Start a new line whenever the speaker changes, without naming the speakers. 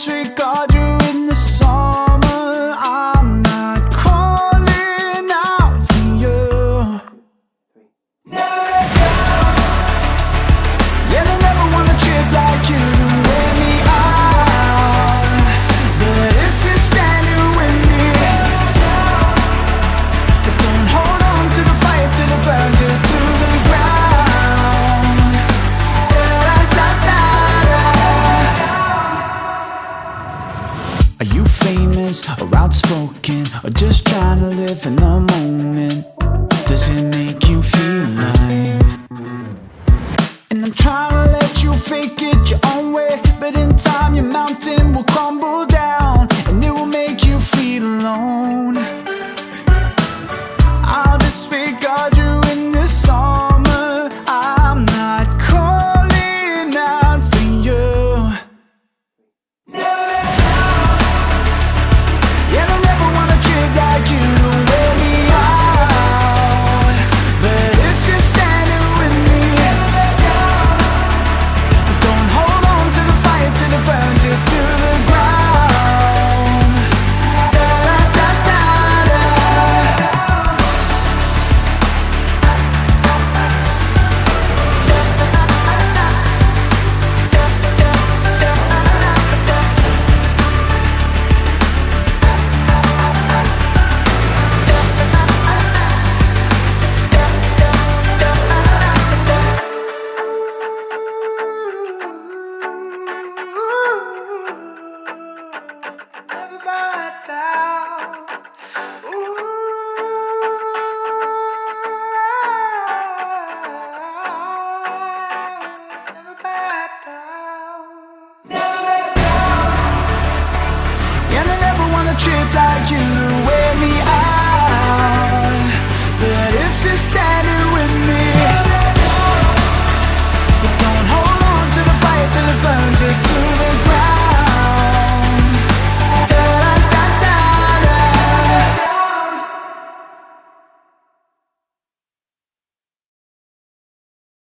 disregard you in the summer. I'm not calling out for you. Yeah, they never wanna trip like you to wear me out. But if you're standing with me, but don't hold on to the fire till it burns you to the ground. Are you famous or outspoken, or just trying to live in the moment? Does it make you feel alive? And I'm trying to let you fake it your own way, but in time your mountain will crumble down, and it will make you feel alone. I'll disregard you in the summer. I'm not calling out for you. Yeah, they never wanna trip like you to wear me out. But if you're standing with me, don't hold on to the fire till it burns you to the ground. Yeah, they never wanna trip like you to wear me